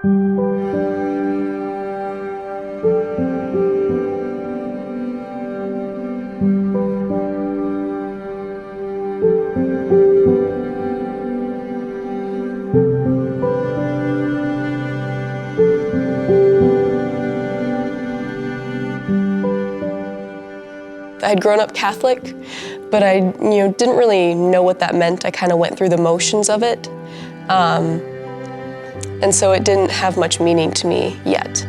I had grown up Catholic, but I didn't really know what that meant. I kind of went through the motions of it. And so it didn't have much meaning to me yet.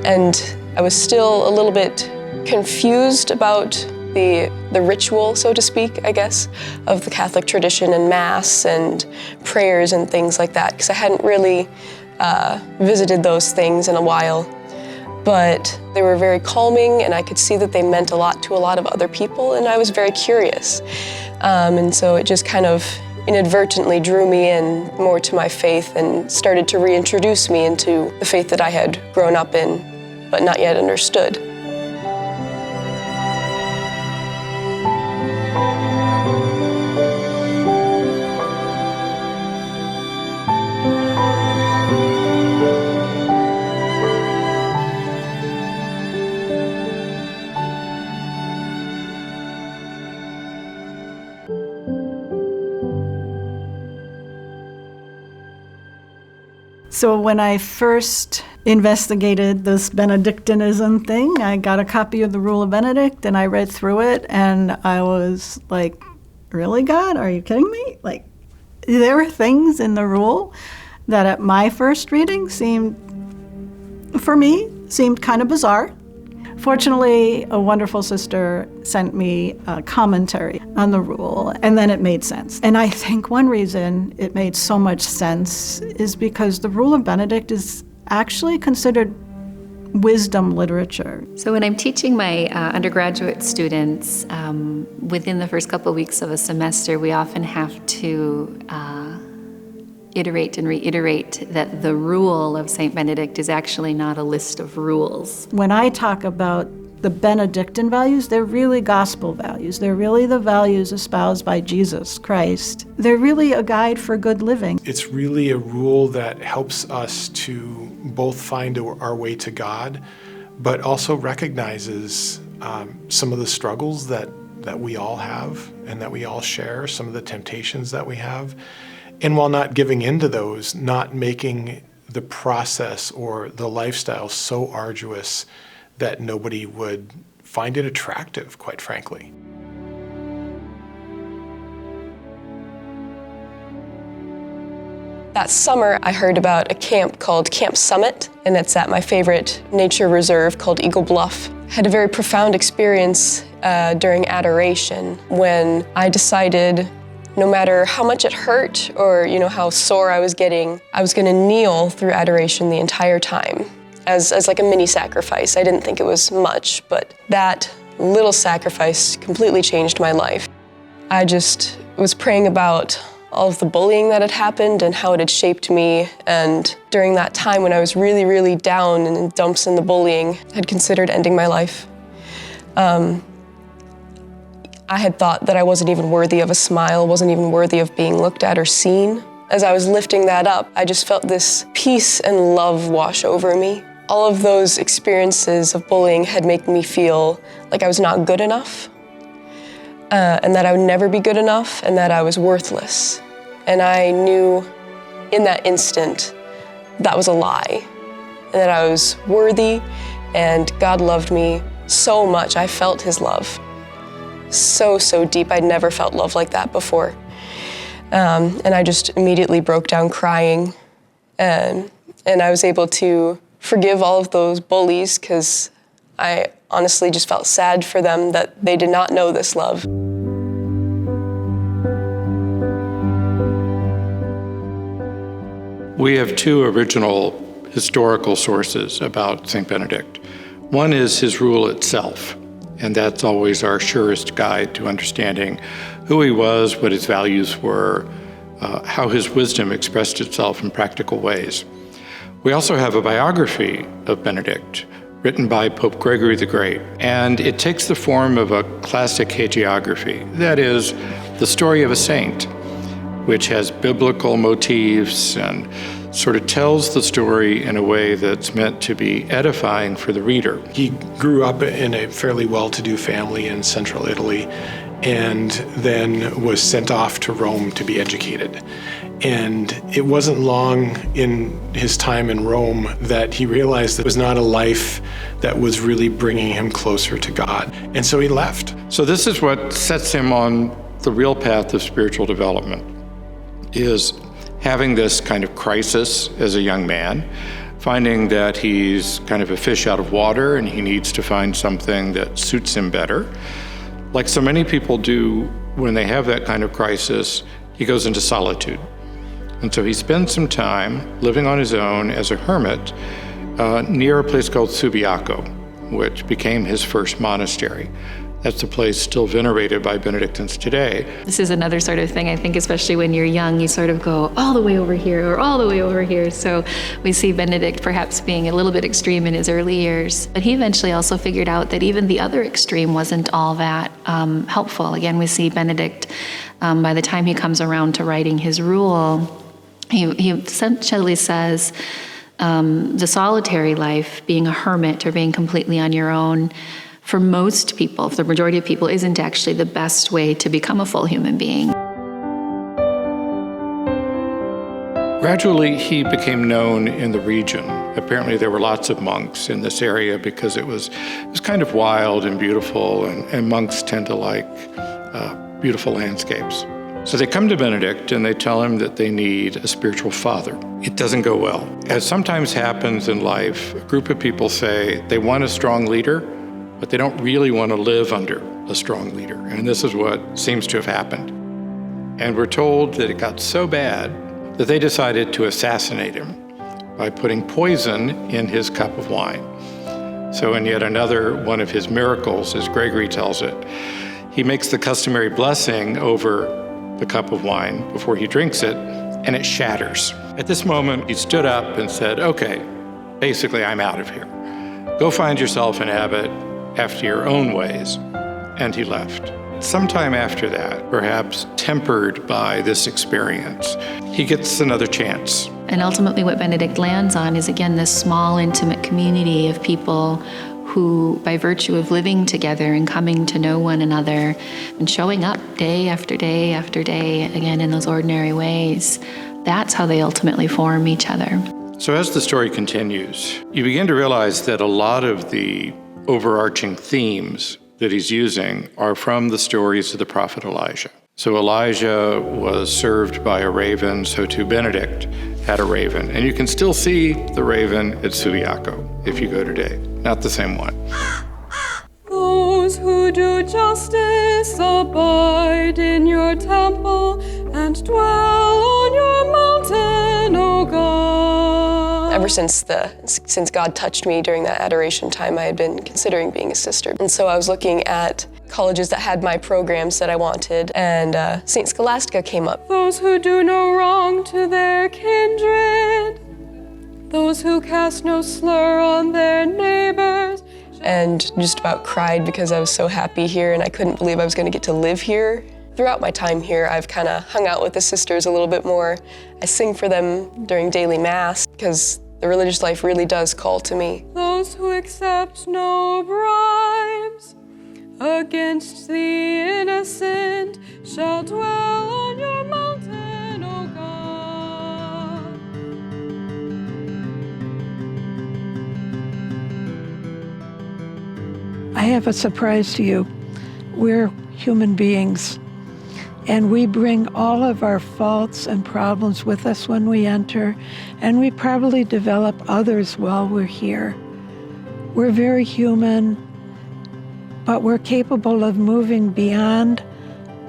And I was still a little bit confused about the ritual, so to speak, I guess, of the Catholic tradition and Mass and prayers and things like that, because I hadn't really visited those things in a while. But they were very calming, and I could see that they meant a lot to a lot of other people, and I was very curious. And so it just kind of inadvertently drew me in more to my faith and started to reintroduce me into the faith that I had grown up in, but not yet understood. So when I first investigated this Benedictinism thing, I got a copy of the Rule of Benedict and I read through it and I was like, really, God? Are you kidding me? Like, there were things in the rule that at my first reading seemed kind of bizarre. Fortunately, a wonderful sister sent me a commentary on the rule, and then it made sense. And I think one reason it made so much sense is because the Rule of Benedict is actually considered wisdom literature. So when I'm teaching my undergraduate students, within the first couple of weeks of a semester, we often have to iterate and reiterate that the rule of St. Benedict is actually not a list of rules. When I talk about the Benedictine values, they're really gospel values. They're really the values espoused by Jesus Christ. They're really a guide for good living. It's really a rule that helps us to both find our way to God, but also recognizes some of the struggles that we all have and that we all share, some of the temptations that we have. And while not giving into those, not making the process or the lifestyle so arduous that nobody would find it attractive, quite frankly. That summer, I heard about a camp called Camp Summit, and it's at my favorite nature reserve called Eagle Bluff. I had a very profound experience during adoration when I decided no matter how much it hurt or how sore I was getting, I was going to kneel through adoration the entire time as like a mini sacrifice. I didn't think it was much, but that little sacrifice completely changed my life. I just was praying about all of the bullying that had happened and how it had shaped me. And during that time when I was really, really down and in dumps in the bullying, I had considered ending my life. I had thought that I wasn't even worthy of a smile, wasn't even worthy of being looked at or seen. As I was lifting that up, I just felt this peace and love wash over me. All of those experiences of bullying had made me feel like I was not good enough, and that I would never be good enough, and that I was worthless. And I knew in that instant that was a lie, and that I was worthy, and God loved me so much. I felt His love so, so deep. I'd never felt love like that before. And I just immediately broke down crying. And I was able to forgive all of those bullies because I honestly just felt sad for them that they did not know this love. We have two original historical sources about St. Benedict. One is his rule itself, and that's always our surest guide to understanding who he was, what his values were, how his wisdom expressed itself in practical ways. We also have a biography of Benedict, written by Pope Gregory the Great, and it takes the form of a classic hagiography, that is, the story of a saint, which has biblical motifs and sort of tells the story in a way that's meant to be edifying for the reader. He grew up in a fairly well-to-do family in central Italy and then was sent off to Rome to be educated. And it wasn't long in his time in Rome that he realized that it was not a life that was really bringing him closer to God. And so he left. So this is what sets him on the real path of spiritual development, is having this kind of crisis as a young man, finding that he's kind of a fish out of water and he needs to find something that suits him better. Like so many people do when they have that kind of crisis, he goes into solitude. And so he spends some time living on his own as a hermit near a place called Subiaco, which became his first monastery. That's a place still venerated by Benedictines today. This is another sort of thing, I think, especially when you're young, you sort of go all the way over here or all the way over here. So we see Benedict perhaps being a little bit extreme in his early years. But he eventually also figured out that even the other extreme wasn't all that helpful. Again, we see Benedict, by the time he comes around to writing his rule, he essentially says the solitary life, being a hermit or being completely on your own, for most people, for the majority of people, isn't actually the best way to become a full human being. Gradually, he became known in the region. Apparently, there were lots of monks in this area because it was kind of wild and beautiful, and monks tend to like beautiful landscapes. So they come to Benedict and they tell him that they need a spiritual father. It doesn't go well. As sometimes happens in life, a group of people say they want a strong leader, but they don't really want to live under a strong leader. And this is what seems to have happened. And we're told that it got so bad that they decided to assassinate him by putting poison in his cup of wine. So in yet another one of his miracles, as Gregory tells it, he makes the customary blessing over the cup of wine before he drinks it, and it shatters. At this moment, he stood up and said, okay, basically I'm out of here. Go find yourself an abbot after your own ways. And he left. Sometime after that, perhaps tempered by this experience, he gets another chance. And ultimately what Benedict lands on is, again, this small, intimate community of people who, by virtue of living together and coming to know one another and showing up day after day after day, again, in those ordinary ways, that's how they ultimately form each other. So as the story continues, you begin to realize that a lot of the overarching themes that he's using are from the stories of the prophet Elijah. So Elijah was served by a raven, so too Benedict had a raven. And you can still see the raven at Subiaco if you go today. Not the same one. Those who do justice abide in your temple and dwell on your mountain, O God. Ever since God touched me during that adoration time, I had been considering being a sister. And so I was looking at colleges that had my programs that I wanted, and St. Scholastica came up. Those who do no wrong to their kindred, those who cast no slur on their neighbors. And just about cried because I was so happy here, and I couldn't believe I was going to get to live here. Throughout my time here, I've kind of hung out with the sisters a little bit more. I sing for them during daily mass because the religious life really does call to me. Those who accept no bribes against the innocent shall dwell on your mountain, O God. I have a surprise to you. We're human beings, and we bring all of our faults and problems with us when we enter, and we probably develop others while we're here. We're very human, but we're capable of moving beyond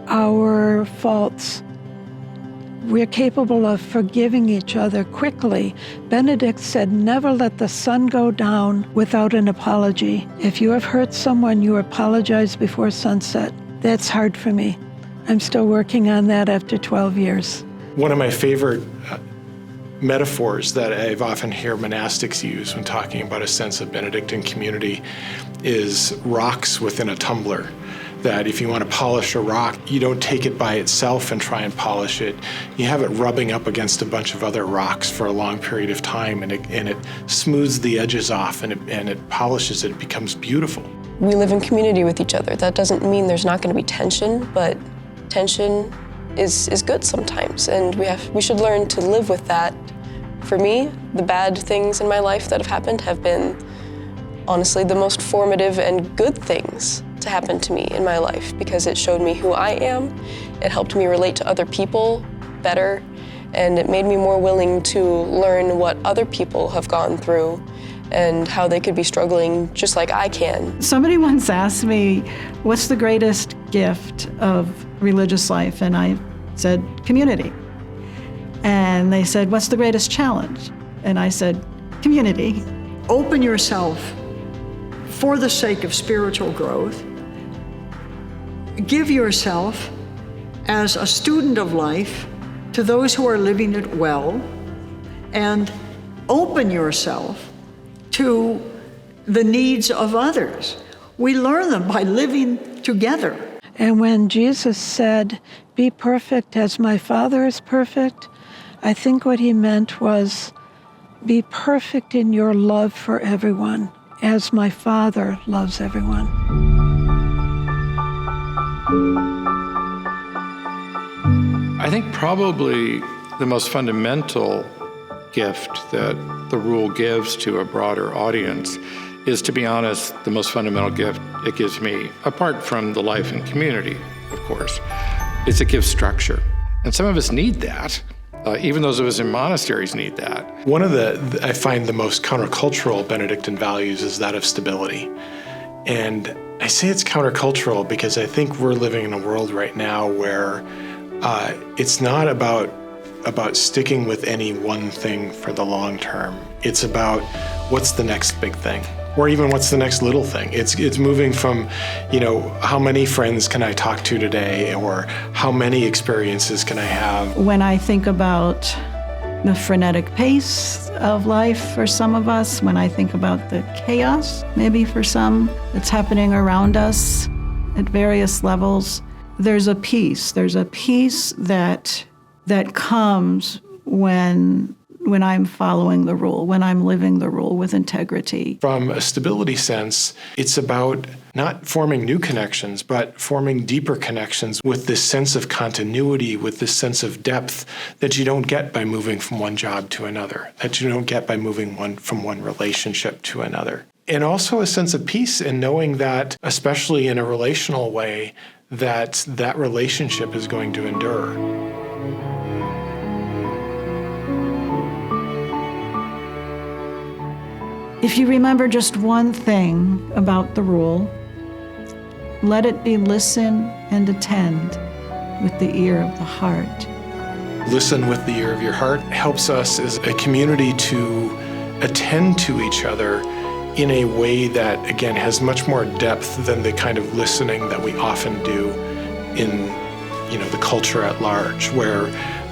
our faults. We're capable of forgiving each other quickly. Benedict said, never let the sun go down without an apology. If you have hurt someone, you apologize before sunset. That's hard for me. I'm still working on that after 12 years. One of my favorite metaphors that I've often heard monastics use when talking about a sense of Benedictine community is rocks within a tumbler. that if you want to polish a rock, you don't take it by itself and try and polish it. You have it rubbing up against a bunch of other rocks for a long period of time, and it smooths the edges off, and it polishes it. It becomes beautiful. We live in community with each other. That doesn't mean there's not going to be tension, but tension is good sometimes, and we should learn to live with that. For me, the bad things in my life that have happened have been honestly the most formative and good things to happen to me in my life, because it showed me who I am, it helped me relate to other people better, and it made me more willing to learn what other people have gone through and how they could be struggling just like I can. Somebody once asked me, what's the greatest gift of religious life? And I said, community. And they said, what's the greatest challenge? And I said, community. Open yourself for the sake of spiritual growth. Give yourself as a student of life to those who are living it well, and open yourself to the needs of others. We learn them by living together. And when Jesus said, be perfect as my Father is perfect, I think what he meant was, be perfect in your love for everyone, as my Father loves everyone. I think probably the most fundamental gift that the rule gives to a broader audience is, to be honest, the most fundamental gift it gives me, apart from the life and community, of course, is it gives structure. And some of us need that. Even those of us in monasteries need that. One of I find the most countercultural Benedictine values is that of stability. And I say it's countercultural because I think we're living in a world right now where it's not about sticking with any one thing for the long term. It's about what's the next big thing, or even what's the next little thing. It's moving from, how many friends can I talk to today, or how many experiences can I have? When I think about the frenetic pace of life for some of us, when I think about the chaos, maybe for some, that's happening around us at various levels, there's a peace. There's a peace that comes when I'm following the rule, when I'm living the rule with integrity. From a stability sense, it's about not forming new connections, but forming deeper connections with this sense of continuity, with this sense of depth that you don't get by moving from one job to another, that you don't get by moving from one relationship to another. And also a sense of peace in knowing that, especially in a relational way, that relationship is going to endure. If you remember just one thing about the rule, let it be listen and attend with the ear of the heart. Listen with the ear of your heart helps us as a community to attend to each other in a way that, again, has much more depth than the kind of listening that we often do in, the culture at large, where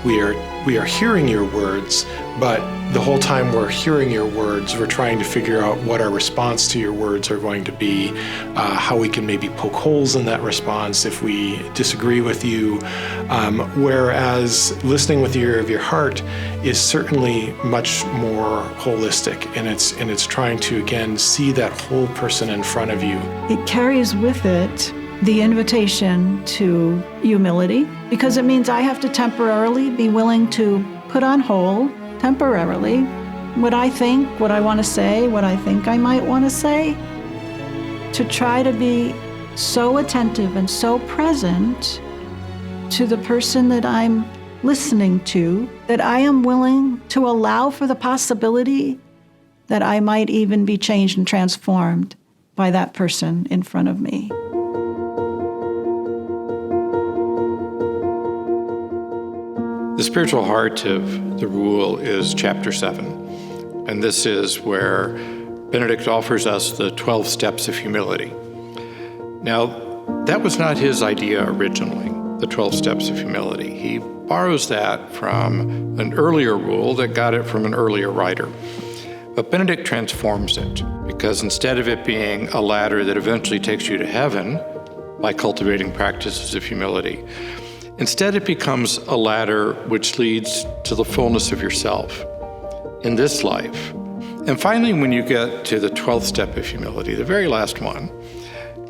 we are hearing your words, but the whole time we're hearing your words, we're trying to figure out what our response to your words are going to be, how we can maybe poke holes in that response if we disagree with you. Whereas listening with the ear of your heart is certainly much more holistic, and it's trying to, again, see that whole person in front of you. It carries with it the invitation to humility, because it means I have to temporarily be willing to put on hold, temporarily, what I think, what I want to say, what I think I might want to say, to try to be so attentive and so present to the person that I'm listening to, that I am willing to allow for the possibility that I might even be changed and transformed by that person in front of me. The spiritual heart of the rule is chapter 7, and this is where Benedict offers us the 12 steps of humility. Now, that was not his idea originally, the 12 steps of humility. He borrows that from an earlier rule that got it from an earlier writer. But Benedict transforms it, because instead of it being a ladder that eventually takes you to heaven, by cultivating practices of humility. Instead, it becomes a ladder which leads to the fullness of yourself in this life. And finally, when you get to the 12th step of humility, the very last one,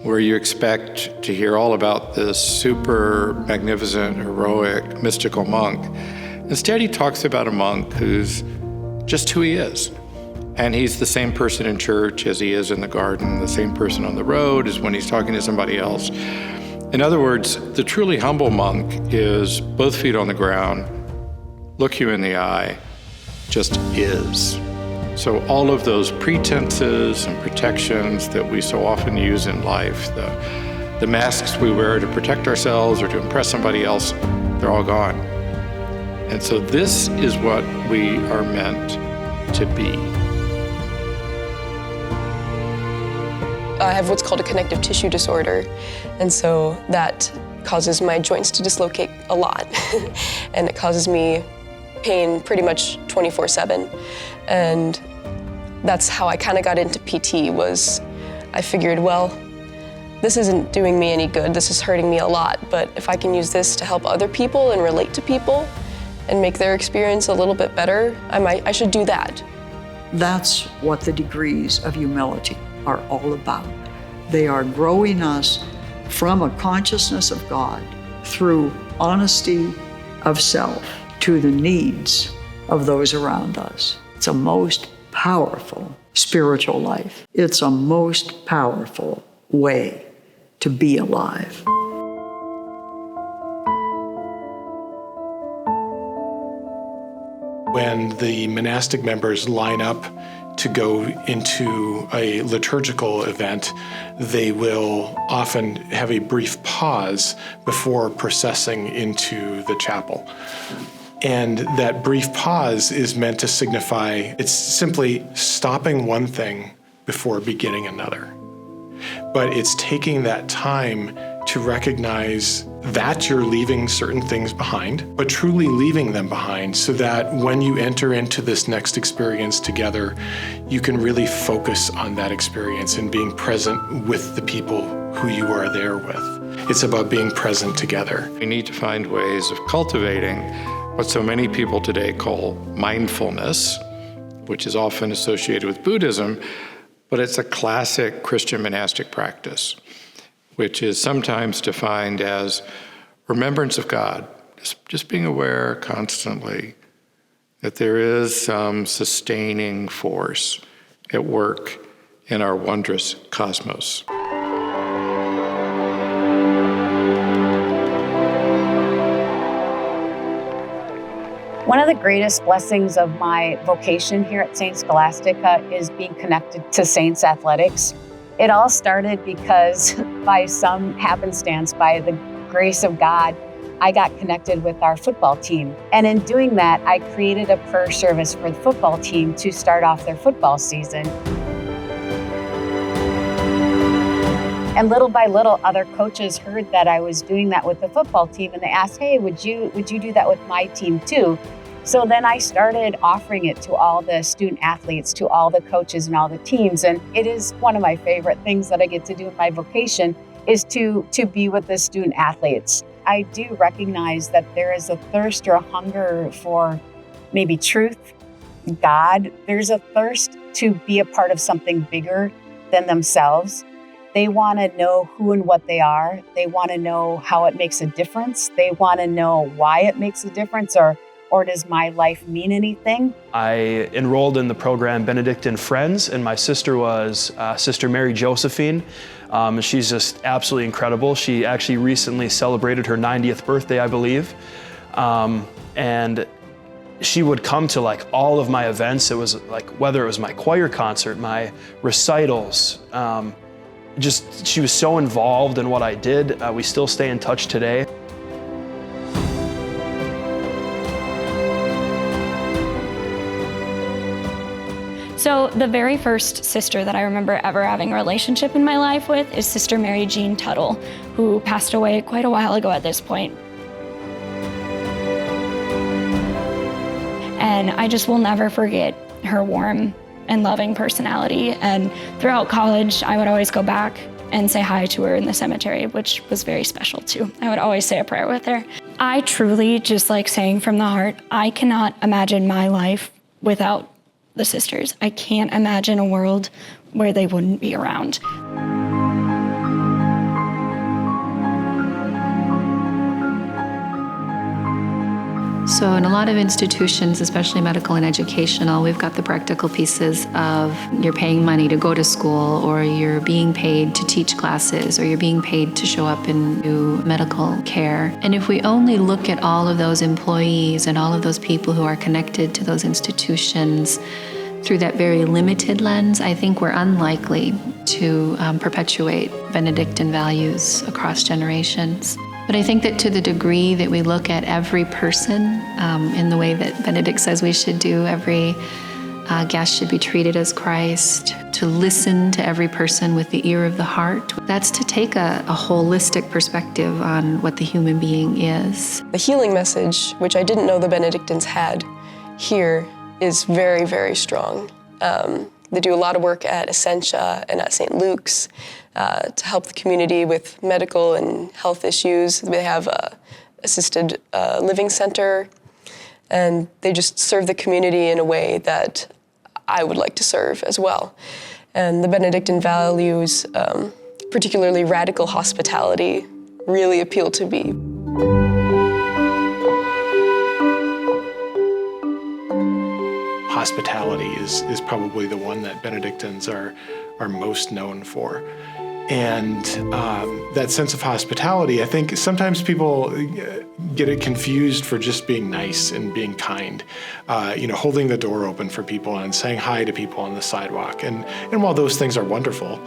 where you expect to hear all about this super magnificent, heroic, mystical monk, instead he talks about a monk who's just who he is. And he's the same person in church as he is in the garden, the same person on the road as when he's talking to somebody else. In other words, the truly humble monk is both feet on the ground, look you in the eye, just is. So all of those pretenses and protections that we so often use in life, the masks we wear to protect ourselves or to impress somebody else, they're all gone. And so this is what we are meant to be. I have what's called a connective tissue disorder, and so that causes my joints to dislocate a lot, and it causes me pain pretty much 24/7. And that's how I kind of got into PT. Was I figured, well, this isn't doing me any good, this is hurting me a lot, but if I can use this to help other people and relate to people and make their experience a little bit better, I should do that. That's what the degrees of humility are all about. They are growing us from a consciousness of God through honesty of self to the needs of those around us. It's a most powerful spiritual life. It's a most powerful way to be alive. When the monastic members line up to go into a liturgical event, they will often have a brief pause before processing into the chapel. And that brief pause is meant to signify, it's simply stopping one thing before beginning another. But it's taking that time to recognize that you're leaving certain things behind, but truly leaving them behind so that when you enter into this next experience together, you can really focus on that experience and being present with the people who you are there with. It's about being present together. We need to find ways of cultivating what so many people today call mindfulness, which is often associated with Buddhism, but it's a classic Christian monastic practice, which is sometimes defined as remembrance of God, just being aware constantly that there is some sustaining force at work in our wondrous cosmos. One of the greatest blessings of my vocation here at St. Scholastica is being connected to Saints Athletics. It all started because by some happenstance, by the grace of God, I got connected with our football team. And in doing that, I created a prayer service for the football team to start off their football season. And little by little, other coaches heard that I was doing that with the football team, and they asked, hey, would you do that with my team too? So then I started offering it to all the student athletes, to all the coaches and all the teams. And it is one of my favorite things that I get to do in my vocation is to be with the student athletes. I do recognize that there is a thirst or a hunger for maybe truth, God. There's a thirst to be a part of something bigger than themselves. They want to know who and what they are. They want to know how it makes a difference. They want to know why it makes a difference, or does my life mean anything? I enrolled in the program Benedictine Friends, and my sister was Sister Mary Josephine. She's just absolutely incredible. She actually recently celebrated her 90th birthday, I believe. And she would come to like all of my events. It was like, whether it was my choir concert, my recitals, she was so involved in what I did. We still stay in touch today. So the very first sister that I remember ever having a relationship in my life with is Sister Mary Jean Tuttle, who passed away quite a while ago at this point. And I just will never forget her warm and loving personality. And throughout college, I would always go back and say hi to her in the cemetery, which was very special too. I would always say a prayer with her. I truly, just like saying from the heart, I cannot imagine my life without the sisters. I can't imagine a world where they wouldn't be around. So in a lot of institutions, especially medical and educational, we've got the practical pieces of you're paying money to go to school, or you're being paid to teach classes, or you're being paid to show up and do medical care. And if we only look at all of those employees and all of those people who are connected to those institutions through that very limited lens, I think we're unlikely to perpetuate Benedictine values across generations. But I think that to the degree that we look at every person in the way that Benedict says we should do, every guest should be treated as Christ, to listen to every person with the ear of the heart, that's to take a holistic perspective on what the human being is. The healing message, which I didn't know the Benedictines had here, is very, very strong. They do a lot of work at Essentia and at St. Luke's to help the community with medical and health issues. They have an assisted living center, and they just serve the community in a way that I would like to serve as well. And the Benedictine values, particularly radical hospitality, really appeal to me. Hospitality is probably the one that Benedictines are most known for. And that sense of hospitality, I think sometimes people get it confused for just being nice and being kind, holding the door open for people and saying hi to people on the sidewalk. And while those things are wonderful,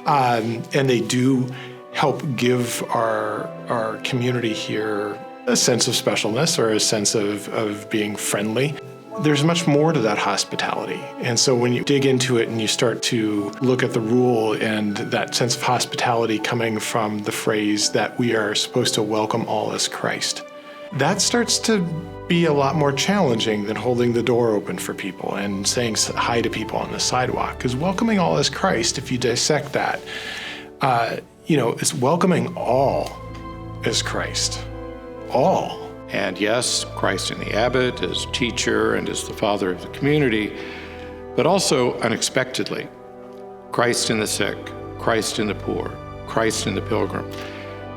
and they do help give our community here a sense of specialness or a sense of being friendly, there's much more to that hospitality. And so when you dig into it and you start to look at the rule and that sense of hospitality coming from the phrase that we are supposed to welcome all as Christ, that starts to be a lot more challenging than holding the door open for people and saying hi to people on the sidewalk. Because welcoming all as Christ, if you dissect that, it's welcoming all as Christ. All. And yes, Christ in the abbot as teacher and as the father of the community, but also unexpectedly, Christ in the sick, Christ in the poor, Christ in the pilgrim.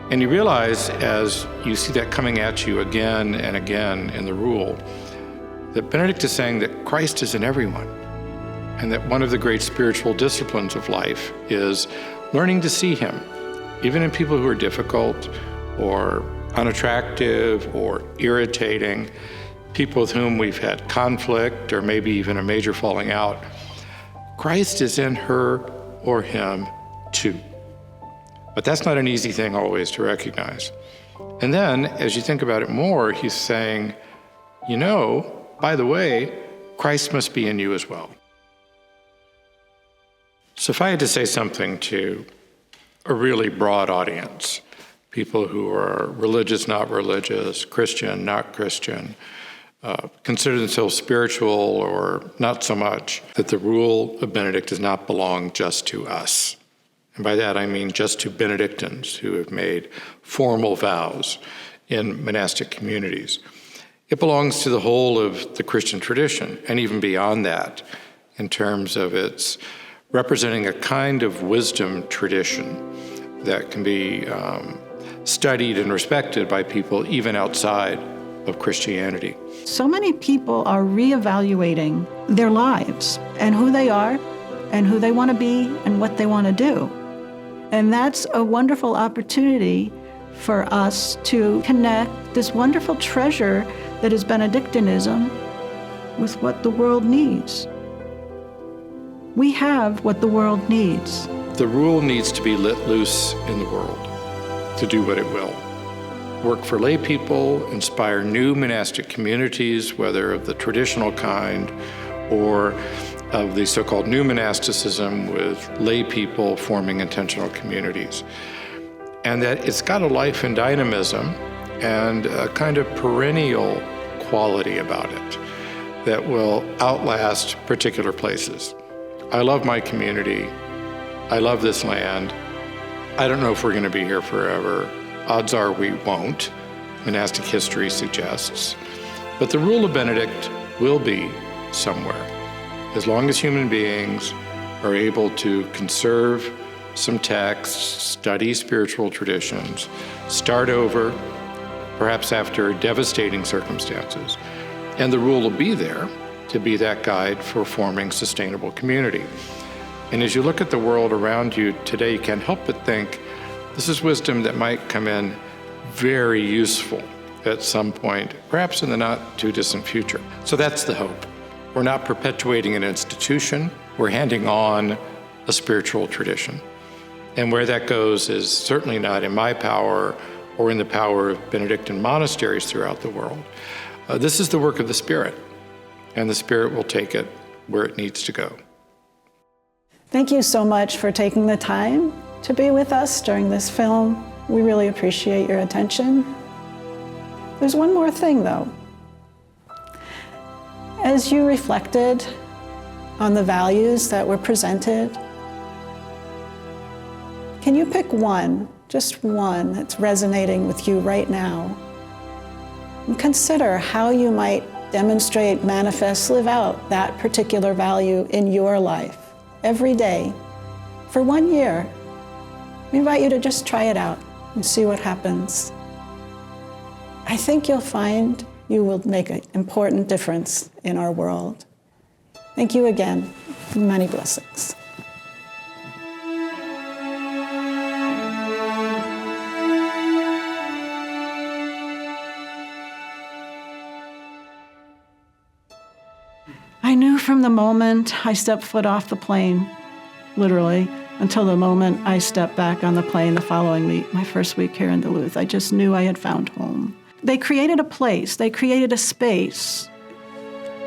And you realize as you see that coming at you again and again in the rule, that Benedict is saying that Christ is in everyone, and that one of the great spiritual disciplines of life is learning to see him, even in people who are difficult or unattractive or irritating, people with whom we've had conflict or maybe even a major falling out. Christ is in her or him too. But that's not an easy thing always to recognize. And then, as you think about it more, he's saying, by the way, Christ must be in you as well. So if I had to say something to a really broad audience, people who are religious, not religious, Christian, not Christian, consider themselves spiritual or not so much, that the rule of Benedict does not belong just to us. And by that I mean just to Benedictines who have made formal vows in monastic communities. It belongs to the whole of the Christian tradition, and even beyond that, in terms of its representing a kind of wisdom tradition that can be studied and respected by people even outside of Christianity. So many people are reevaluating their lives and who they are and who they want to be and what they want to do. And that's a wonderful opportunity for us to connect this wonderful treasure that is Benedictinism with what the world needs. We have what the world needs. The rule needs to be let loose in the world to do what it will. Work for lay people, inspire new monastic communities, whether of the traditional kind or of the so-called new monasticism with lay people forming intentional communities. And that it's got a life and dynamism and a kind of perennial quality about it that will outlast particular places. I love my community. I love this land. I don't know if we're going to be here forever. Odds are we won't, monastic history suggests. But the rule of Benedict will be somewhere, as long as human beings are able to conserve some texts, study spiritual traditions, start over, perhaps after devastating circumstances. And the rule will be there to be that guide for forming sustainable community. And as you look at the world around you today, you can't help but think this is wisdom that might come in very useful at some point, perhaps in the not too distant future. So that's the hope. We're not perpetuating an institution, we're handing on a spiritual tradition. And where that goes is certainly not in my power or in the power of Benedictine monasteries throughout the world. This is the work of the Spirit, and the Spirit will take it where it needs to go. Thank you so much for taking the time to be with us during this film. We really appreciate your attention. There's one more thing, though. As you reflected on the values that were presented, can you pick one, just one, that's resonating with you right now? And consider how you might demonstrate, manifest, live out that particular value in your life every day for 1 year. We invite you to just try it out and see what happens. I think you'll find you will make an important difference in our world. Thank you again. Many blessings. I knew from the moment I stepped foot off the plane, literally, until the moment I stepped back on the plane the following week, my first week here in Duluth. I just knew I had found home. They created a place, they created a space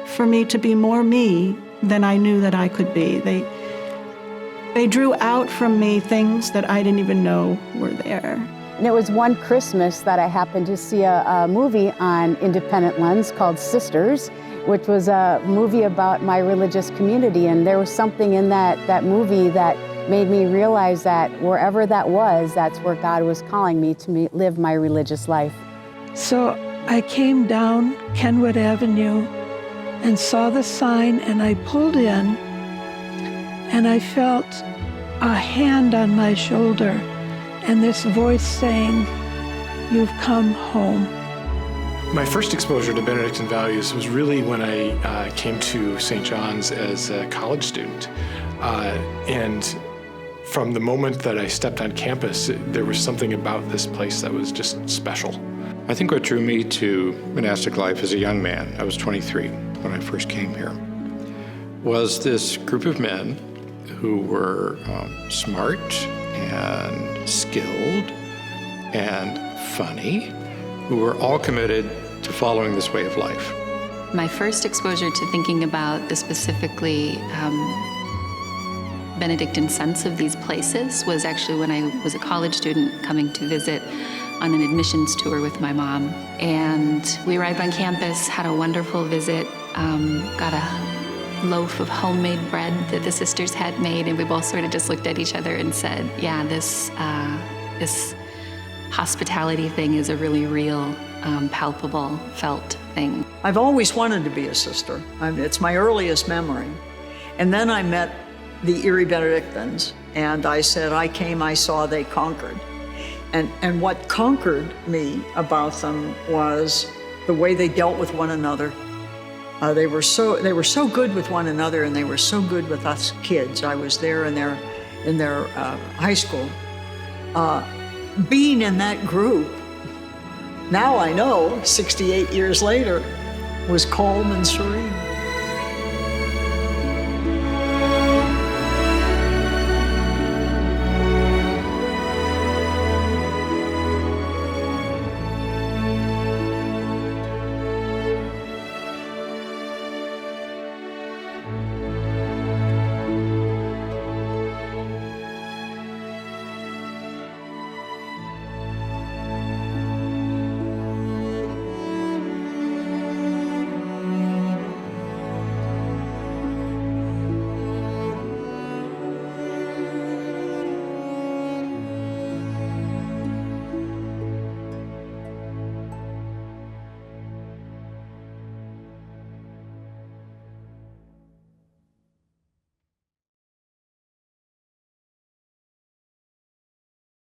for me to be more me than I knew that I could be. They drew out from me things that I didn't even know were there. And it was one Christmas that I happened to see a movie on Independent Lens called Sisters, which was a movie about my religious community. And there was something in that movie that made me realize that wherever that was, that's where God was calling me to live my religious life. So I came down Kenwood Avenue and saw the sign, and I pulled in, and I felt a hand on my shoulder and this voice saying, "You've come home." My first exposure to Benedictine values was really when I came to St. John's as a college student. And from the moment that I stepped on campus, there was something about this place that was just special. I think what drew me to monastic life as a young man, I was 23 when I first came here, was this group of men who were smart and skilled and funny, who were all committed to following this way of life. My first exposure to thinking about the specifically Benedictine sense of these places was actually when I was a college student coming to visit on an admissions tour with my mom. And we arrived on campus, had a wonderful visit, got a loaf of homemade bread that the sisters had made, and we both sort of just looked at each other and said, yeah, this hospitality thing is a really real, palpable, felt thing. I've always wanted to be a sister. It's my earliest memory. And then I met the Erie Benedictines, and I said, I came, I saw, they conquered. And what conquered me about them was the way they dealt with one another. They were so good with one another, and they were so good with us kids. I was there in their high school. Being in that group, now I know, 68 years later, was calm and serene.